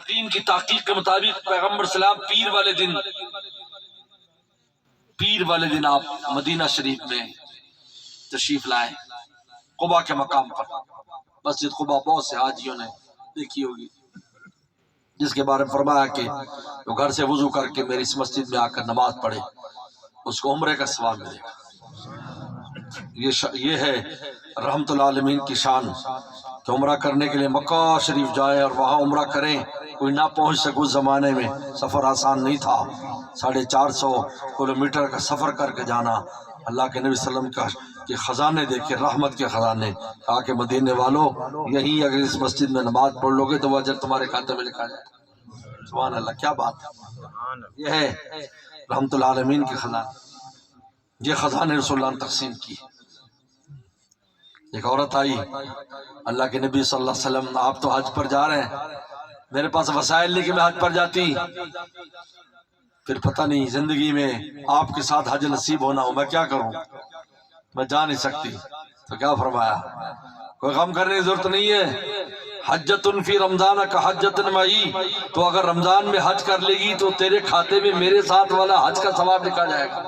محققین کی تحقیق کے مطابق پیغمبر سلام پیر والے دن آپ مدینہ شریف میں تشریف لائے، قباء کے مقام پر۔ مسجد قباء بہت سے حاجیوں نے دیکھی ہوگی، جس کے بارے میں فرمایا کہ جو گھر سے وضو کر کے میری اس مسجد میں آ کر نماز پڑھے اس کو عمرے کا ثواب ملے گا۔ یہ ہے رحمت العالمین کی شان کہ عمرہ کرنے کے لیے مکہ شریف جائے اور وہاں عمرہ کریں۔ کوئی نہ پہنچ سکے، اس زمانے میں سفر آسان نہیں تھا، 450 کلومیٹر کا سفر کر کے جانا۔ اللہ کے نبی صلی اللہ علیہ وسلم کے خزانے دیکھے، رحمت کے خزانے، کہا کہ مدینے والوں یہیں اگر اس مسجد میں نماز پڑھ لو گے تو وہ اجر تمہارے کھاتے میں لکھا جائے گا۔ سبحان اللہ، کیا بات ہے! یہ ہے رحمت العالمین کے خزانے، یہ خزانے رسول اللہ نے تقسیم کی۔ ایک عورت آئی، اللہ کے نبی صلی اللہ علیہ وسلم آپ تو حج پر جا رہے ہیں، میرے پاس وسائل نہیں کہ میں حج پر جاتی، پھر پتہ نہیں زندگی میں آپ کے ساتھ حج نصیب ہونا ہو، میں کیا کروں، میں جا نہیں سکتی۔ تو کیا فرمایا؟ کوئی غم کرنے کی ضرورت نہیں ہے، حجۃ فی رمضان کا حجۃ معی، تو اگر رمضان میں حج کر لے گی تو تیرے کھاتے میں میرے ساتھ والا حج کا ثواب لکھا جائے گا۔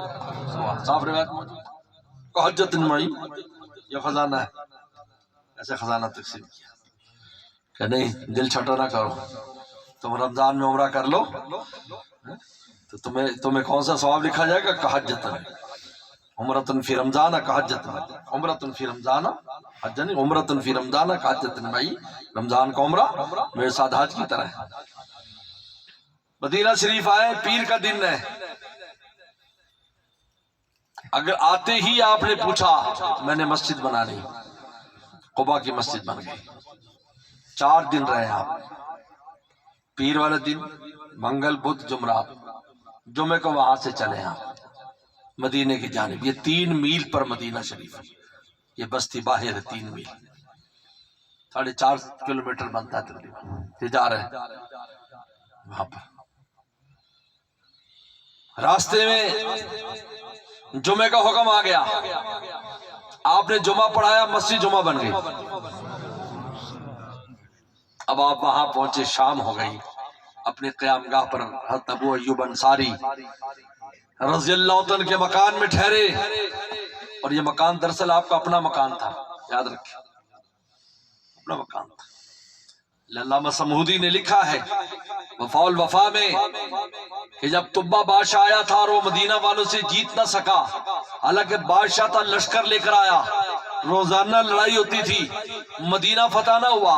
صاف روایت موجود، حجۃ معی، یہ خزانہ ہے۔ ایسے خزانہ تقسیم کیا کہ نہیں دل چھٹا نہ کرو، تم رمضان میں عمرہ کر لو تو تمہیں کون سا ثواب لکھا جائے گا؟ کہ حجۃ عمرۃ فی رمضان کا حجۃ، عمرۃ فی رمضان حج نہیں، عمرۃ فی رمضان کا حجۃ معی، رمضان کا عمرہ میرے ساتھ حج کی طرح ہے۔ مدینہ شریف آئے، پیر کا دن ہے، اگر آتے ہی آپ نے پوچھا میں نے مسجد بنانی، قباء کی مسجد بن گئی۔ 4 دن رہے آپ، پیر والا دن، منگل بدھ جمعرات، جمعے کو وہاں سے چلے آپ مدینے کی جانب۔ یہ 3 میل پر مدینہ شریف ہے، یہ بستی باہر ہے، 3 میل، 4.5 کلومیٹر بنتا ہے تقریباً۔ یہ جا رہے ہیں وہاں پر، راستے میں جمعے کا حکم آ گیا، آپ نے جمعہ پڑھایا، مسجد جمعہ بن گئی۔ اب آپ وہاں پہنچے، شام ہو گئی، اپنے قیام گاہ پر حضرت ابو ایوب انصاری رضی اللہ عنہ کے مکان میں ٹھہرے، اور یہ مکان دراصل آپ کا اپنا مکان تھا، یاد رکھیں، اپنا مکان تھا۔ علامہ سمہودی نے لکھا ہے وفاء الوفا میں کہ جب طبہ بادشاہ آیا تھا اور وہ مدینہ والوں سے جیت نہ سکا، حالانکہ بادشاہ تھا، لشکر لے کر آیا، روزانہ لڑائی ہوتی تھی، مدینہ فتح نہ ہوا،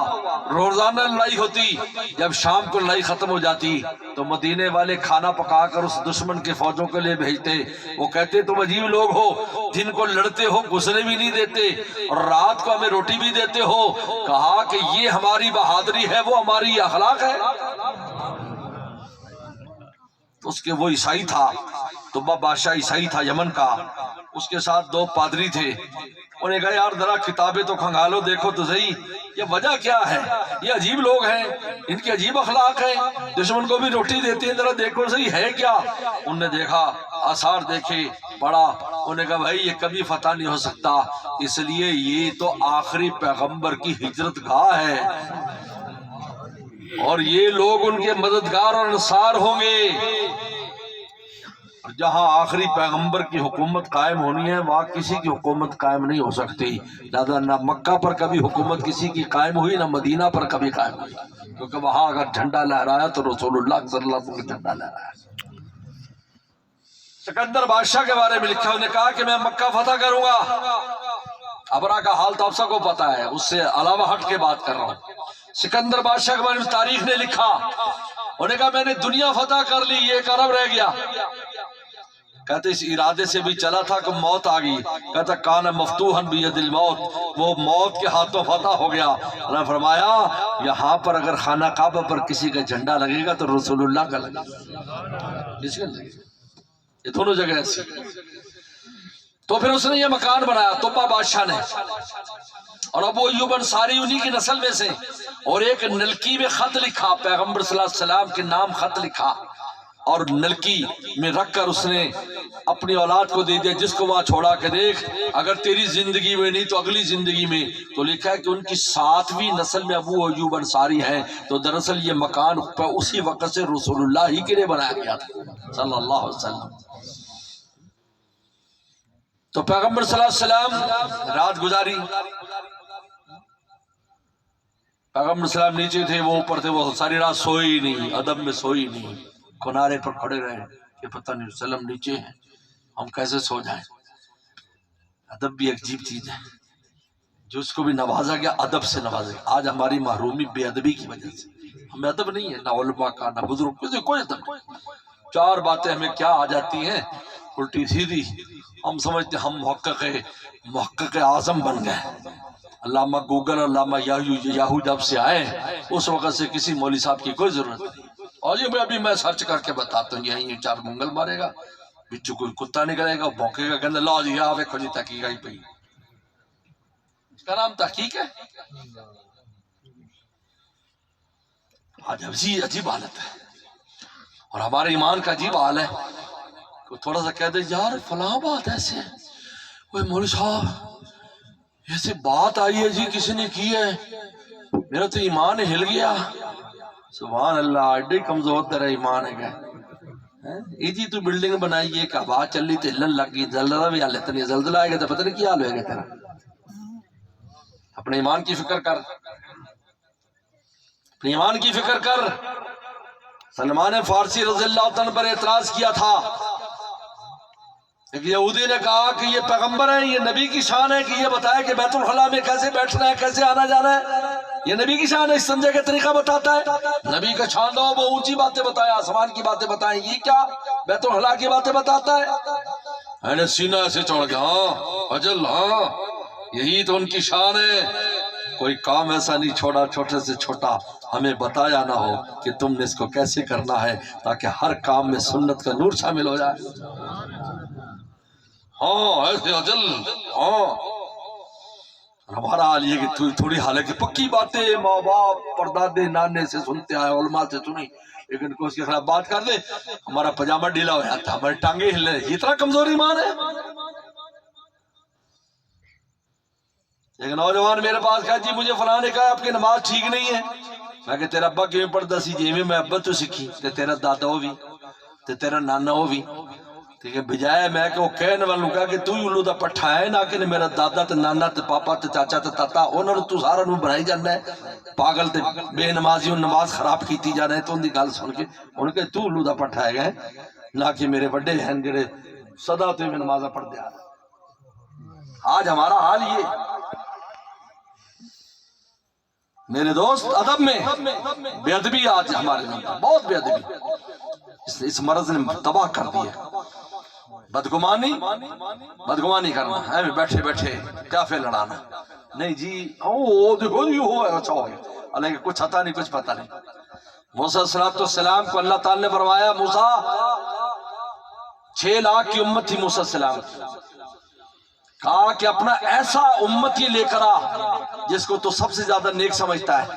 روزانہ لڑائی ہوتی، جب شام کو لڑائی ختم ہو جاتی تو مدینے والے کھانا پکا کر اس دشمن کے فوجوں کے لیے بھیجتے۔ وہ کہتے تم عجیب لوگ ہو، دن کو لڑتے ہو، گھسنے بھی نہیں دیتے، اور رات کو ہمیں روٹی بھی دیتے ہو۔ کہا کہ یہ ہماری بہادری ہے، وہ ہماری اخلاق ہے؟ تو اس کے وہ عیسائی تھا، طبہ بادشاہ عیسائی تھا یمن کا، اس کے ساتھ 2 پادری تھے، انہوں نے کہا یار ذرا کتابیں تو کھنگالو، دیکھو تو صحیح یہ وجہ کیا ہے، یہ عجیب لوگ ہیں، ان کی عجیب اخلاق ہے، دشمن کو بھی روٹی دیتے ہیں، ذرا دیکھو صحیح ہے کیا۔ انہوں نے دیکھا، آثار دیکھے، پڑھا، انہوں نے کہا بھائی یہ کبھی فتح نہیں ہو سکتا، اس لیے یہ تو آخری پیغمبر کی ہجرت گاہ ہے، اور یہ لوگ ان کے مددگار اور انصار ہوں گے۔ جہاں آخری پیغمبر کی حکومت قائم ہونی ہے وہاں کسی کی حکومت قائم نہیں ہو سکتی، لہذا نہ مکہ پر کبھی حکومت کسی کی قائم ہوئی، نہ مدینہ پر کبھی قائم ہوئی، کیونکہ وہاں اگر جھنڈا لہرایا تو رسول اللہ صلی اللہ علیہ وسلم کا جھنڈا لہرایا۔ سکندر بادشاہ کے بارے میں لکھا، انہوں نے کہا کہ میں مکہ فتح کروں گا۔ ابرا کا حال تو آپ سب کو پتا ہے، اس سے علاوہ ہٹ کے بات کر رہا ہوں۔ سکندر بادشاہ کے بارے میں تاریخ نے لکھا، انہوں نے کہا میں نے دنیا فتح کر لی، یہ 1 ارب رہ گیا۔ کہتے اس ارادے سے بھی چلا تھا کہ موت آ گئی، کہتا کان مفتوحا بید الموت، وہ موت کے ہاتھوں فتح ہو گیا۔ اللہ نے فرمایا یہاں پر اگر خانہ کعبہ پر کسی کا جھنڈا لگے گا تو رسول اللہ کا لگے گا، کس کا لگے گا؟ یہ دونوں جگہ ایسی۔ تو پھر اس نے یہ مکان بنایا طبہ بادشاہ نے، اور ابو ایوب انصاری انہی کی نسل میں سے، اور ایک نلکی میں خط لکھا، پیغمبر صلی اللہ علیہ وسلم کے نام خط لکھا، اور نلکی میں رکھ کر اس نے اپنی اولاد کو دے دیا، جس کو وہاں چھوڑا کہ دیکھ اگر تیری زندگی میں نہیں تو اگلی زندگی میں. تو لکھا ہے کہ ان کی 7ویں نسل میں ابو ایوب انصاری ہیں. تو دراصل یہ مکان اسی وقت سے رسول اللہ ہی کے لیے بنایا گیا تھا صلی اللہ علیہ وسلم. تو پیغمبر صلی اللہ علیہ وسلم رات گزاری. پیغمبر صلی اللہ علیہ وسلم نیچے تھے، وہ اوپر تھے. وہ ساری رات سوئی نہیں، ادب میں سوئی نہیں، کنارے پر کھڑے رہے کہ پتہ نہیں وسلم نیچے ہیں، ہم کیسے سو جائیں. ادب بھی ایک عجیب چیز ہے، جس کو بھی نوازا گیا ادب سے نوازا گیا. آج ہماری محرومی بے ادبی کی وجہ سے. ہمیں ادب نہیں ہے، نہ علماء کا نہ بزرگ کا، کوئی ادب نہیں. 4 باتیں ہمیں کیا آ جاتی ہیں الٹی سیدھی. ہم سمجھتے ہم محقق اعظم بن گئے. علامہ گوگل علامہ یاہو جب سے آئے اس وقت سے کسی مولوی صاحب کی کوئی ضرورت نہیں. اور یہ میں سرچ کر کے بتاتا ہوں، یہیں 4 منگل مارے گا، بچوں کوئی کتا نکلے گا، بھونکے گا، کہنے لا جی آ ویکھو جی تحقیق آئی پئی. اس کا نام تحقیق ہے؟ آج عجیب حالت ہے. اور ہمارے ایمان کا عجیب حال ہے. تھوڑا سا کہہ دے یار فلاں بات ایسے ہے، وہ مولوی صاحب ایسے بات آئی ہے جی کسی نے کی ہے، میرا تو ایمان ہل گیا. سبحان اللہ، ایڈی کمزور تیرا ایمان ہے کیا جی. تو بلڈنگ بنائی ہے کہ ہوا چل رہی تو ہلن لگ گئی، زلزلہ بھی حالت نہیں. زلزلہ آئے گا تو پتہ نہیں کیا حال ہوئے گا تیرا. اپنے ایمان کی فکر کر، اپنے ایمان کی فکر کر. سلمان فارسی رضی اللہ عنہ پر اعتراض کیا تھا. ایک یہودی نے کہا کہ یہ پیغمبر ہے، یہ نبی کی شان ہے کہ یہ بتائے کہ بیت الخلاء میں کیسے بیٹھنا ہے، کیسے آنا جانا ہے. یہ نبی کی شان ہے، استنجے کا طریقہ بتاتا ہے. نبی کا شان دو، وہ اونچی باتیں بتائے، آسمان کی باتیں بتائیں، یہ کیا بیت الخلاء کی باتیں بتاتا ہے. میں نے سینہ ایسے چڑھ گیا، ہاں اجل ہاں یہی تو ان کی شان ہے. کوئی کام ایسا نہیں چھوڑا چھوٹے سے چھوٹا ہمیں بتایا نہ ہو کہ تم نے اس کو کیسے کرنا ہے تاکہ ہر کام میں سنت کا نور شامل ہو جائے. ہاں ایسے اجل ہاں. ہمارا حال یہ کہ تھوڑی حالانکہ پکی باتیں ماں باپ پردادے نانے سے سنتے آئے، علماء سے سنی، لیکن کوئی اس کے خلاف بات کر دے ہمارا پجامہ ڈھیلا ہو جاتا، ہماری ٹانگیں ہلنے. اتنا کمزور ایمان ہے. ایک نوجوان میرے پاس کہا جی مجھے فلاں نے کہا آپ کی نماز ٹھیک نہیں ہے. میں کہ تیرا ابا کیوں پڑھتا سی؟ جی میں ابا تو سکھی تے تیرا دادا ہو بھی تے تیرا نانا ہو بھی. ٹھیک ہے، بجائے میں کہ وہ کہنے والوں کہا کہ تو ہی الو دا پٹھا ہے نہ کہ میرا دادا تے نانا تے پاپا تے چاچا تے تاتا انہوں نے تو سارا نو بنائی جانا ہے. پاگل تے بے نمازی نماز خراب کیتی جانا ہے. تو ان دی گل سن کے انہوں نے کہ تو الو دا پٹھا ہے گئے نہ کہ میرے بڑے ہیں جڑے صدا تو میں نمازہ پڑھ دیا. آج ہمارا حال یہ میرے دوست ادب میں بے ادبی آج ہمارے بہت بے ادبی. اس مرض نے تباہ کر دیا. بدگمانی کرنا ہے، بیٹھے بیٹھے کافے لڑانا. نہیں جی او دیکھو جی ہوا اچھا ہو گیا، حالانکہ کچھ آتا نہیں، کچھ پتہ نہیں. موسیٰ علیہ السلام کو اللہ تعالی نے فرمایا موسیٰ 6 لاکھ کی امت تھی موسیٰ علیہ السلام کی. کہا کہ اپنا ایسا امتی لے کر آ جس کو تو سب سے زیادہ نیک سمجھتا ہے.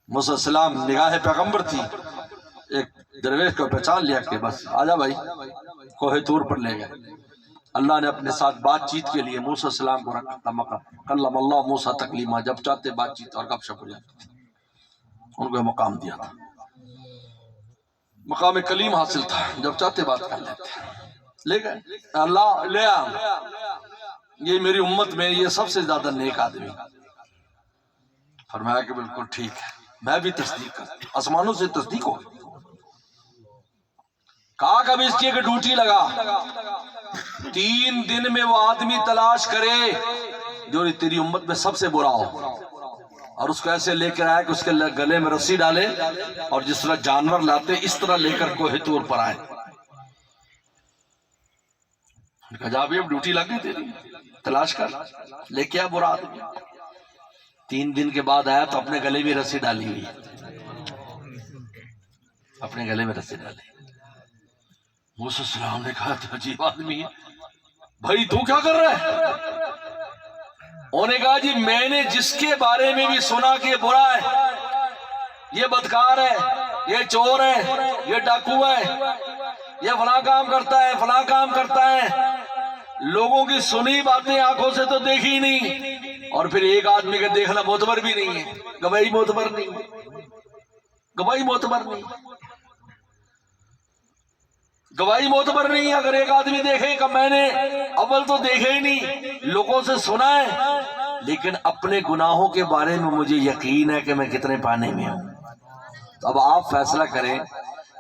موسیٰ علیہ السلام نگاہ پیغمبر تھی، ایک درویش کو پہچان لیا کہ بس آجا بھائی. کوہ طور پر لے گئے. اللہ نے اپنے ساتھ بات چیت کے لیے موسیٰ علیہ السلام کو رکھا تھا. کلم اللہ موسیٰ تکلیما، جب چاہتے بات چیت اور گپ شپ ہو جاتی. ان کو مقام دیا تھا، مقام کلیم حاصل تھا، جب چاہتے بات کر لیتے. لے گئے اللہ لے آ یہ میری امت میں یہ سب سے زیادہ نیک آدمی. فرمایا کہ بالکل ٹھیک ہے، میں بھی تصدیق کرتا ہوں. آسمانوں سے تصدیق ہو. کہا کبھی اس کی ایک ڈیوٹی لگا 3 دن میں وہ آدمی تلاش کرے جو تیری امت میں سب سے برا ہو، اور اس کو ایسے لے کر آئے کہ اس کے گلے میں رسی ڈالے اور جس طرح جانور لاتے اس طرح لے کر کوہ طور پر آئے. کہا جا بھی اب ڈیوٹی لگ گئی تیری، تلاش کر لے کے آ برا آدمی. 3 دن کے بعد آیا تو اپنے گلے میں رسی ڈالی ہوئی، اپنے گلے میں رسی ڈالی. موسیٰ علیہ السلام نے کہا تو عجیب آدمی ہے بھائی، تو کیا کر رہا ہے؟ انہوں نے کہا جی میں نے جس کے بارے میں بھی سنا کہ یہ برا ہے، یہ بدکار ہے، یہ چور ہے، یہ ڈاکو ہے، یہ فلاں کام کرتا ہے، فلاں کام کرتا ہے، لوگوں کی سنی باتیں آنکھوں سے تو دیکھی نہیں، اور پھر ایک آدمی کا دیکھنا معتبر بھی نہیں ہے، گواہی معتبر نہیں، گواہی معتبر نہیں، گواہی معتبر نہیں ہے۔ اگر ایک آدمی دیکھے کہ میں نے اول تو دیکھے ہی نہیں، لوگوں سے سنا ہے، لیکن اپنے گناہوں کے بارے میں مجھے یقین ہے کہ میں کتنے پانے میں ہوں، تو اب آپ فیصلہ کریں،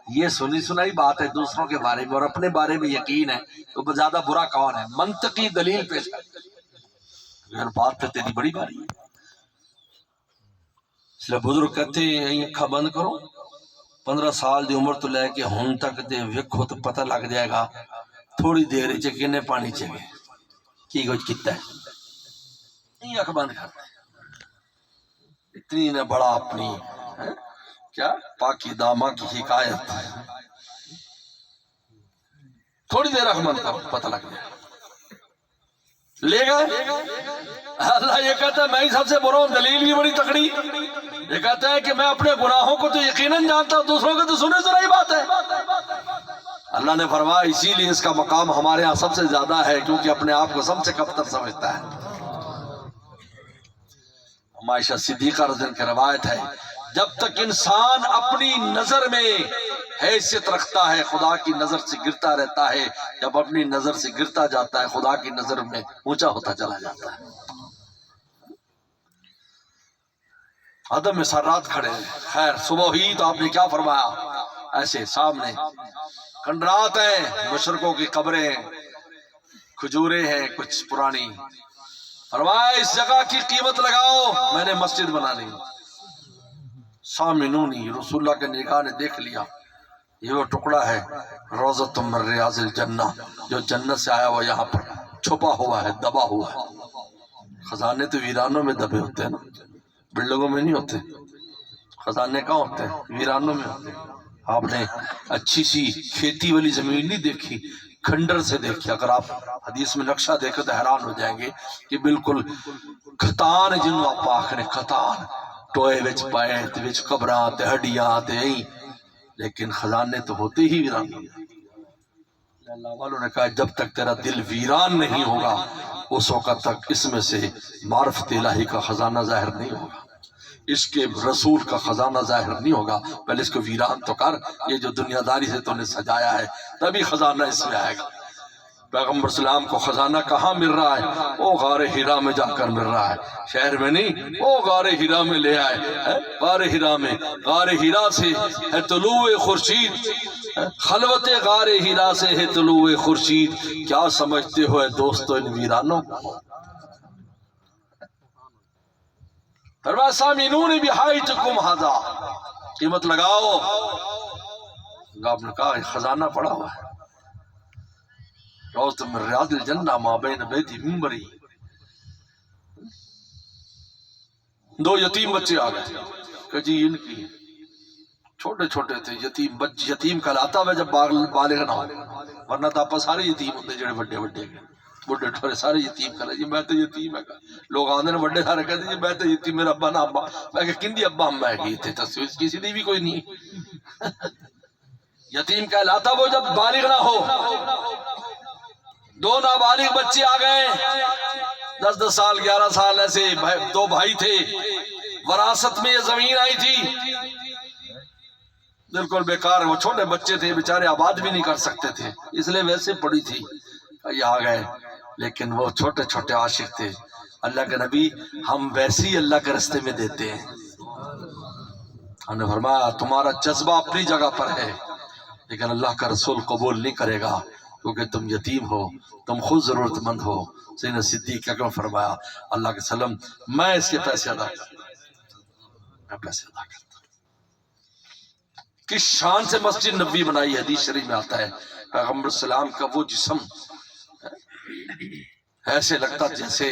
یہ سنی سنائی بات ہے دوسروں کے بارے میں اور اپنے بارے میں یقین ہے، تو زیادہ برا کون ہے؟ منطقی دلیل پیش کر، بات تو تیری بڑی باری ہے۔ اس لئے بزرگ کہتے ہیں اکھا بند کرو، 15 سال دی عمر تو لے کے ہن تک دے ویکھو تو پتہ لگ جائے گا تھوڑی دیر چکنے پانی چاہیے کی کچھ کیتا ہے، یہ اکھ بند کرتے اتنی نہ بڑا اپنی کیا پاکی داما کی حکایت، تھوڑی دیر اکھ بند کرو پتہ لگ جائے لے گئے۔ اللہ یہ کہتا ہے میں ہی سب سے برا ہوں، دلیل بھی بڑی تکڑی، یہ کہتا ہے کہ میں اپنے گناہوں کو تو یقیناً جانتا ہوں، دوسروں کے تو سنے سنائی بات ہے۔ اللہ نے فرمایا اسی لیے اس کا مقام ہمارے ہاں سب سے زیادہ ہے، کیونکہ اپنے آپ کو سب سے کمتر سمجھتا ہے۔ عائشہ صدیقہ رضی اللہ عنہا کی روایت ہے، جب تک انسان اپنی نظر میں حیثیت رکھتا ہے خدا کی نظر سے گرتا رہتا ہے، جب اپنی نظر سے گرتا جاتا ہے خدا کی نظر میں اونچا ہوتا چلا جاتا ہے۔ عدم مسرات کھڑے ہیں، خیر صبح ہی تو آپ نے کیا فرمایا، ایسے سامنے کھنڈرات ہیں، مشرکوں کی قبریں ہیں، کھجوریں ہیں کچھ پرانی، فرمایا اس جگہ کی قیمت لگاؤ، میں نے مسجد بنا لی۔ سامنونی، رسول اللہ کے نگاہ نے دیکھ لیا، یہ وہ ٹکڑا ہے روضۃ من ریاض الجنہ جو جنت سے آیا ہوا یہاں پر چھپا ہوا ہے، دبا ہوا ہے۔ خزانے تو ویرانوں میں دبے ہوتے ہیں نا، بلڈنگوں میں نہیں ہوتے، خزانے کہاں ہوتے ہیں؟ ویرانوں میں ہوتے ہیں۔ آپ نے اچھی سی کھیتی والی زمین نہیں دیکھی، کھنڈر سے دیکھی، اگر آپ حدیث میں نقشہ دیکھیں تو حیران ہو جائیں گے کہ بالکل کھتان جنہوں آپ آخرے کھتان ٹوئے وچ پائیت وچ قبراں تے ہڈیاں تے ہی، لیکن خزانے تو ہوتے ہی ویران ہوتے ہیں۔ اللہ والوں نے کہا جب تک تیرا دل ویران نہیں ہوگا اس وقت تک اس میں سے معرفت الہی کا خزانہ ظاہر نہیں ہوگا، اس کے رسول کا خزانہ ظاہر نہیں ہوگا، پہلے اس کو ویران تو کر، یہ جو دنیا داری سے تو نے سجایا ہے تبھی خزانہ اس میں آئے گا۔ پیغمبر اسلام کو خزانہ کہاں مل رہا ہے؟ وہ غار ہرا میں جا کر مل رہا ہے، شہر میں نہیں، وہ غار ہرا میں لے آئے، غار ہرا میں، غار ہرا سے ہے طلوع خورشید، خلوت غار ہرا سے ہے طلوع خورشید، کیا سمجھتے ہو اے دوستو ان ویرانوں؟ فرمایا سامنون بحائطکم ھذا، قیمت لگاؤ۔ آپ نے کہا خزانہ پڑا ہوا ہے، روضۃ من ریاض الجنہ ما بین بیتی منبری۔ دو یتیم بچے آ گئے کہ جی ان کی چھوٹے چھوٹے تھے، یتیم کہلاتا ہے جب بالغ نہ ہو، ورنہ تو آپ سارے یتیم ہوتے جڑے بڑے بڑے بڑے ٹھورے سارے یتیم کہلا جی میں تو یتیم ہے، لوگ آندے نے بڑے سارے کہتے جی میں تو یتیم، میرا ابا نہ ابا، میں کہ کندی ابا ہم ہے گئی تھے تصویر کسی دی بھی کوئی نہیں۔ یتیم کہلاتا وہ جب بالغ نہ ہو۔ دو نابالغ بچے آ گئے، 10 سال 11 سال ایسے، دو بھائی تھے، وراثت میں یہ زمین آئی تھی، بالکل بیکار، وہ چھوٹے بچے تھے بیچارے، آباد بھی نہیں کر سکتے تھے، اس لیے ویسے پڑی تھی، یہ آ گئے، لیکن وہ چھوٹے چھوٹے عاشق تھے۔ اللہ کے نبی ہم ویسے ہی اللہ کے رستے میں دیتے ہیں، ہم نے فرمایا تمہارا جذبہ اپنی جگہ پر ہے لیکن اللہ کا رسول قبول نہیں کرے گا کیونکہ تم یتیم ہو، تم خود ضرورت مند ہو۔ سیدنا صدیق اکرم فرمایا اللہ کے سلام میں اس کے پیسے ادا کرتا ہوں، میں پیسے ادا کرتا ہوں۔ کس شان سے مسجد نبوی بنائی، حدیث شریف میں آتا ہے پیغمبر السلام کا وہ جسم ایسے لگتا جیسے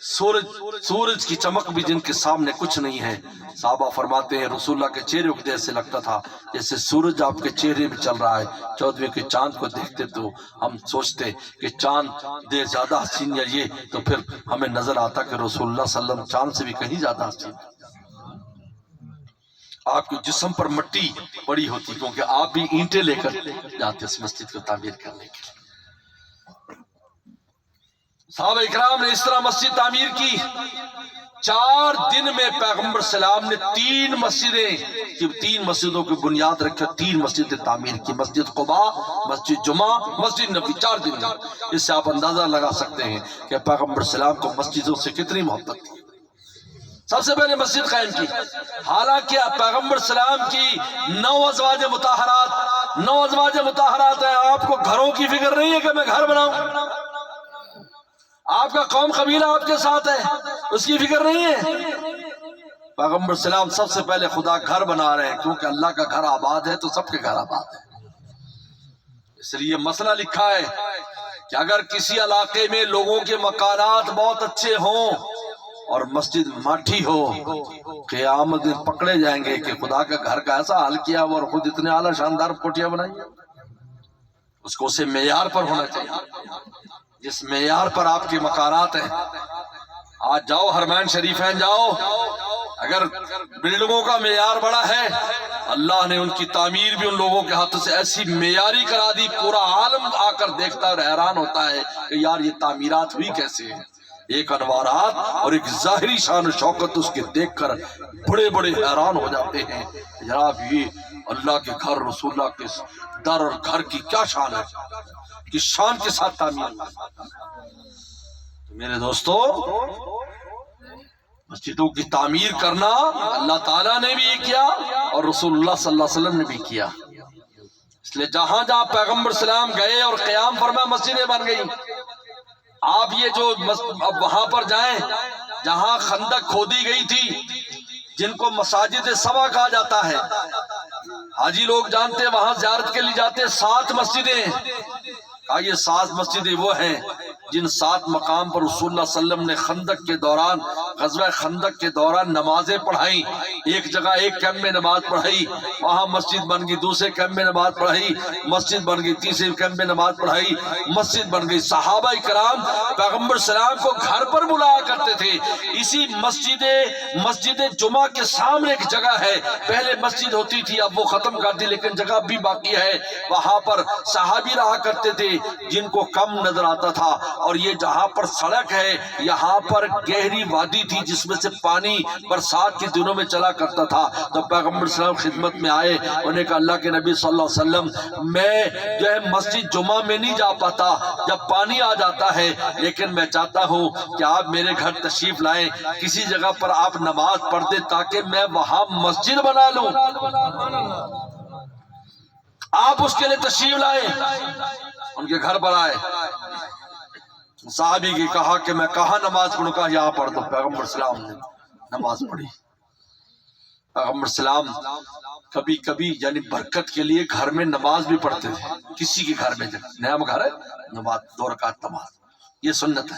سورج کی چمک بھی جن کے سامنے کچھ نہیں ہے۔ صحابہ فرماتے ہیں رسول اللہ کے چہرے کو جیسے لگتا تھا جیسے سورج آپ کے چہرے میں چل رہا ہے۔ 14ویں کے چاند کو دیکھتے تو ہم سوچتے کہ چاند دے زیادہ حسین یا یہ، تو پھر ہمیں نظر آتا کہ رسول اللہ صلی اللہ علیہ وسلم چاند سے بھی کہیں زیادہ حسین۔ آپ کے جسم پر مٹی پڑی ہوتی، کیونکہ آپ بھی اینٹیں لے کر جاتے اس مسجد کو تعمیر کرنے کے لیے۔ صحابہ اکرام نے اس طرح مسجد تعمیر کی۔ 4 دن میں پیغمبر سلام نے 3 مسجدوں کی بنیاد رکھی، 3 مسجدیں تعمیر کی، مسجد قباء، مسجد جمعہ، مسجد نبوی، 4 دن میں۔ اس سے آپ اندازہ لگا سکتے ہیں کہ پیغمبر سلام کو مسجدوں سے کتنی محبت تھی۔ سب سے پہلے مسجد قائم کی، حالانکہ پیغمبر سلام کی 9 ازواج مطہرات ہیں، آپ کو گھروں کی فکر نہیں ہے کہ میں گھر بناؤں؟ آپ کا قوم قبیلہ آپ کے ساتھ ہے، اس کی فکر نہیں ہے؟ پیغمبر سلام سب سے پہلے خدا گھر بنا رہے ہیں، کیونکہ اللہ کا گھر آباد ہے تو سب کے گھر آباد ہے۔ اس لیے مسئلہ لکھا ہے کہ اگر کسی علاقے میں لوگوں کے مکانات بہت اچھے ہوں اور مسجد ماٹھی ہو، قیامت میں پکڑے جائیں گے کہ خدا کا گھر کا ایسا حال کیا اور خود اتنے اعلیٰ شاندار کوٹیاں بنائی۔ اس کو اسے معیار پر ہونا چاہیے، جس معیار پر آپ کے مکانات ہیں۔ آج جاؤ حرمین شریفین جاؤ، اگر بلڈنگوں کا معیار بڑا ہے، اللہ نے ان کی تعمیر بھی ان لوگوں کے ہاتھ سے ایسی معیاری کرا دی، پورا عالم آ کر دیکھتا اور حیران ہوتا ہے کہ یار یہ تعمیرات ہوئی کیسے ہیں۔ ایک انوارات اور ایک ظاہری شان و شوکت اس کے دیکھ کر بڑے بڑے حیران ہو جاتے ہیں، جناب یہ اللہ کے گھر، رسول اللہ کے در اور گھر کی کیا شان ہے، کس شان کے ساتھ تعمیر۔ میرے دوستو، مسجدوں کی تعمیر کرنا اللہ تعالیٰ نے بھی کیا اور رسول اللہ صلی اللہ علیہ وسلم نے بھی کیا۔ اس لیے جہاں جہاں پیغمبر سلام گئے اور قیام فرما مسجدیں بن گئی۔ آپ یہ جو اب وہاں پر جائیں جہاں خندق کھودی گئی تھی، جن کو مساجد سبا کہا جاتا ہے، حاجی لوگ جانتے وہاں زیارت کے لیے جاتے، 7 مسجدیں۔ یہ 7 مسجدیں وہ ہیں جن 7 مقام پر رسول اللہ صلی اللہ علیہ وسلم نے خندق کے دوران، غزوہ خندق کے دوران نمازیں پڑھائیں۔ ایک جگہ ایک کیمپ میں نماز پڑھائی، وہاں مسجد بن گئی، دوسرے کیمپ میں نماز پڑھائی، مسجد بن گئی، تیسرے کیمپ میں نماز پڑھائی، مسجد بن گئی۔ صحابہ اکرام پیغمبر سلام کو گھر پر بلایا کرتے تھے۔ اسی مسجد جمعہ کے سامنے ایک جگہ ہے، پہلے مسجد ہوتی تھی، اب وہ ختم کر دی، لیکن جگہ بھی باقی ہے۔ وہاں پر صحابی رہا کرتے تھے جن کو کم نظر آتا تھا، اور یہ جہاں پر سڑک ہے یہاں پر گہری وادی تھی جس میں سے پانی برسات کے دنوں میں چلا کرتا تھا۔ تو پیغمبر صلی اللہ علیہ وسلم خدمت میں آئے، انہوں نے کہا اللہ کے نبی صلی اللہ علیہ وسلم میں جو ہے مسجد جمعہ میں نہیں جا پاتا جب پانی آ جاتا ہے، لیکن میں چاہتا ہوں کہ آپ میرے گھر تشریف لائیں، کسی جگہ پر آپ نماز پڑھ دیں تاکہ میں وہاں مسجد بنا لوں۔ آپ اس کے لیے تشریف لائیں، ان کے گھر پر آئے۔ صحابی کی کہا کہ میں کہاں نماز پڑھوں؟ کہا یہاں پڑھ دو۔ پیغمبر سلام نے نماز پڑھی۔ پیغمبر سلام کبھی کبھی یعنی برکت کے لیے گھر میں نماز بھی پڑھتے تھے، کسی کے گھر میں جب نیا گھر ہے نماز 2 رکعت نماز، یہ سنت ہے۔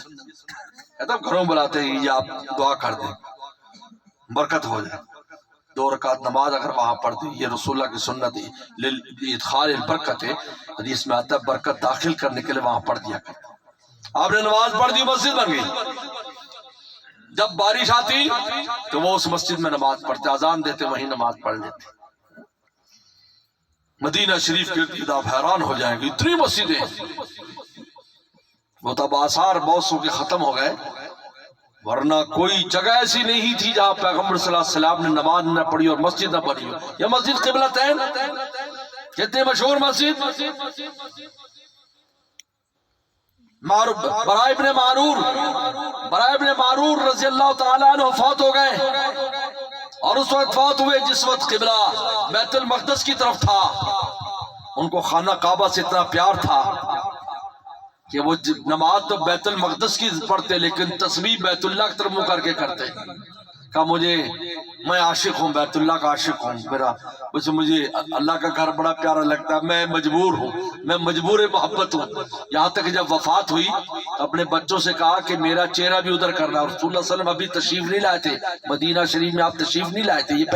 کہتا گھروں بلاتے ہیں یہ آپ دعا کر دیں برکت ہو جائے، 2 رکعت نماز اگر وہاں پڑھ دیں، یہ رسول اللہ کی سنت ہے، ادخال البرکت ہے، حدیث میں آتا ہے برکت داخل کرنے کے لیے وہاں پڑھ دیا کرتا۔ آپ نے نماز پڑھ دی، مسجد بن گئی۔ جب بارش آتی تو وہ اس مسجد میں نماز پڑھتے، اذان دیتے وہیں نماز پڑھ لیتے۔ مدینہ شریف کے ارد آپ حیران ہو جائیں گے، اتنی مسجدیں، وہ تب آثار بہت سو کے ختم ہو گئے، ورنہ کوئی جگہ ایسی نہیں تھی جہاں پیغمبر صلی اللہ علیہ وسلم نے نماز نہ پڑھی اور مسجد نہ بنی ہو۔ یہ مسجد قبلتین، کتنی مشہور مسجد، برائے ابن معرور رضی اللہ تعالیٰ عنہ فوت ہو گئے، اور اس وقت فوت ہوئے جس وقت قبلہ بیت المقدس کی طرف تھا۔ ان کو خانہ کعبہ سے اتنا پیار تھا کہ وہ نماز تو بیت المقدس کی پڑھتے لیکن تسبیح بیت اللہ کی طرف منہ کر کے کرتے۔ کہا میں عاشق ہوں، بیت اللہ کا عاشق ہوں، مجھے اللہ کا گھر بڑا پیارا لگتا ہے، میں مجبور ہوں، میں مجبور محبت ہوں۔ یہاں تک جب وفات ہوئی اپنے بچوں سے کہا کہ میرا چہرہ بھی ادھر کرنا۔ رسول اللہ صلی اللہ علیہ وسلم ابھی تشریف نہیں لائے تھے مدینہ شریف میں، آپ تشریف نہیں لائے تھے، یہ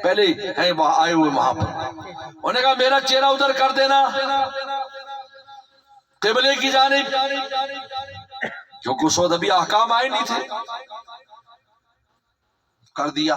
پہلے ہیں وہاں آئے ہوئے وہاں پر۔ انہوں نے کہا میرا چہرہ ادھر کر دینا قبلے کی جانب، کیونکہ اس وقت ابھی احکام آئے نہیں تھے، کر دیا۔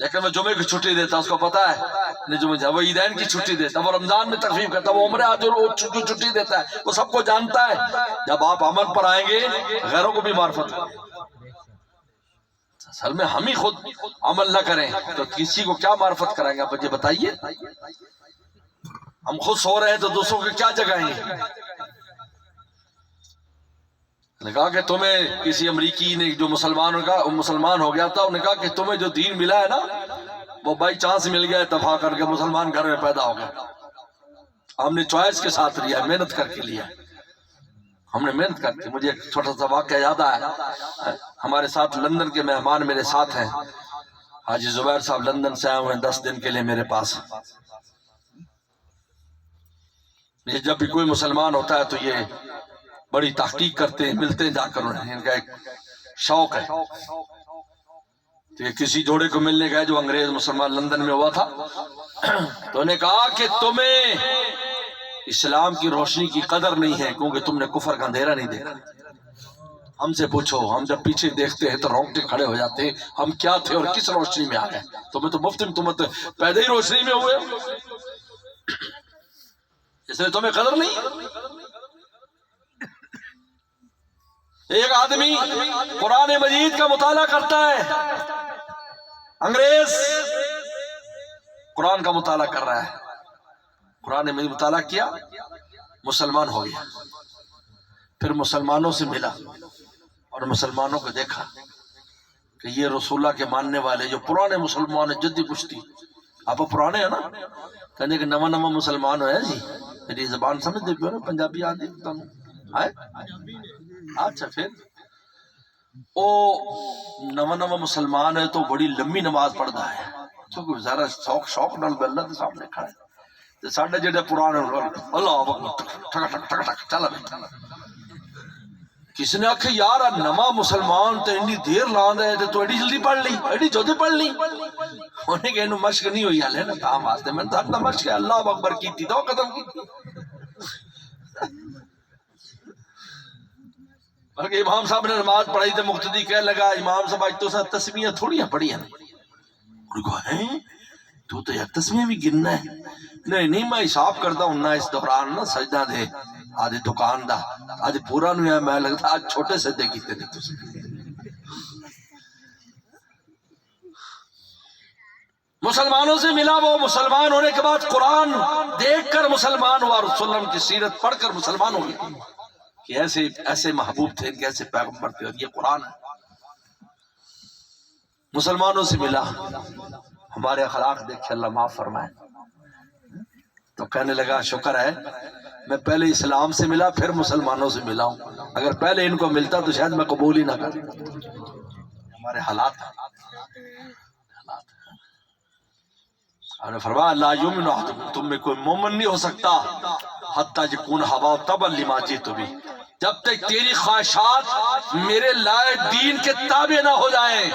لیکن وہ جمعے کی چھٹی دیتا، اس کو پتا ہے نہیں جمعہ، وہ عیدین کی چھٹی دیتا، وہ رمضان میں تخفیف کرتا، وہ عمرہ حج اور کی چھٹی دیتا ہے، وہ سب کو جانتا ہے۔ جب آپ عمل پر آئیں گے غیروں کو بھی معرفت کریں۔ اصل میں ہم ہی خود عمل نہ کریں تو کسی کو کیا معرفت کریں گے؟ آپ مجھے بتائیے، ہم خود سو رہے ہیں تو دوسروں کو کیا جگائیں گے؟ نے کہا کہ تمہیں کسی امریکی نے جو مسلمان ہو گیا تھا، انہوں نے کہا کہ تمہیں جو دین ملا ہے نا وہ بائی چانس مل گیا، اتفاق کر کے مسلمان گھر میں پیدا ہو گیا۔ ہم نے چوائس کے ساتھ لیا، محنت کر کے لیا، ہم نے محنت کر کے۔ مجھے ایک چھوٹا سا واقعہ یاد آیا، ہمارے ساتھ لندن کے مہمان میرے ساتھ ہیں، حاجی زبیر صاحب لندن سے آئے ہوئے ہیں 10 دن کے لیے میرے پاس۔ یہ جب بھی کوئی مسلمان ہوتا ہے تو یہ بڑی تحقیق کرتے ہیں، ملتے ہیں جا کر، انہیں ان کا ایک شوق ہے۔ تو یہ کسی جوڑے کو ملنے گئے جو انگریز مسلمان لندن میں ہوا تھا، تو انہیں کہا کہ تمہیں اسلام کی روشنی کی قدر نہیں ہے کیونکہ تم نے کفر کا اندھیرا نہیں دیکھا۔ ہم سے پوچھو، ہم جب پیچھے دیکھتے ہیں تو رونگٹے کھڑے ہو جاتے ہیں، ہم کیا تھے اور کس روشنی میں آ گئے؟ تمہیں تو مفت میں، تم تو پیدا ہی روشنی میں ہوئے، اس لیے تمہیں قدر نہیں۔ ایک آدمی قرآن مجید کا مطالعہ کرتا ہے، انگریز قرآن کا مطالعہ کر رہا ہے، قرآن مجید مطالعہ کیا، مسلمان ہو گیا، پھر مسلمانوں سے ملا اور مسلمانوں کو دیکھا کہ یہ رسول اللہ کے ماننے والے جو پرانے مسلمان ہیں، جدی پشتی، آپ پرانے ہیں نا، کہنے کہ نواں نواں مسلمان ہوئے جی، میری زبان سمجھ دے پیو نا، پنجابی آدھی ہے، اچھا پھر او نواں نواں مسلمان ہے تو بڑی لمبی نماز پڑھتا ہے، کیونکہ ذرا شوق نال اللہ کے سامنے کھڑا ہے۔ تے ساڈے جڑے پرانے اللہ اکبر ٹھک ٹھک ٹھک ٹھک چلا بیٹھا، کسی نے آکھے یار نواں مسلمان تے اتنی دیر لاندا ہے تے تو ایڈی جلدی پڑھ لی، ایڈی جلدی پڑھ لی؟ انہیں کہ انہوں مشق نہیں ہوئی ہلے نا تاں واسطے، میں نے مشق ہے اللہ اکبر کیتی تو ختم کی۔ بلکہ امام صاحب نے نماز پڑھائی تو مقتدی کہہ لگا، امام صاحب آج تو سا تسمیہ تھوڑیاں پڑھی ہیں۔ انہوں نے کہا ہیں تو یک تسمیہ بھی گننا ہے؟ نہیں میں حساب کرتا ہوں نا اس دوران نا سجدہ دے آدھی دکان دا آج پورا نہیں ہے، میں لگتا آج چھوٹے سے دے کیتے نہیں تسے۔ مسلمانوں سے ملا، وہ مسلمان ہونے کے بعد قرآن دیکھ کر مسلمان ہوا، رسول اللہ کی سیرت پڑھ کر مسلمان ہو گیا کہ ایسے محبوب تھے، ایسے پیغمبر تھے، اور یہ قرآن ہے۔ مسلمانوں سے ملا، ہمارے اخلاق دیکھ کے اللہ معاف فرمائے، تو کہنے لگا شکر ہے میں پہلے اسلام سے ملا پھر مسلمانوں سے ملا ہوں، اگر پہلے ان کو ملتا تو شاید میں قبول ہی نہ کرتا۔ ہمارے حالات اور نے فرمایا لا یؤمن احدکم، تم میں کوئی مومن نہیں ہو سکتا حتی یکون ہواہ تبعا لما جئت بہ، جب تک تیری خواہشات میرے لائے دین کے تابع نہ ہو جائیں۔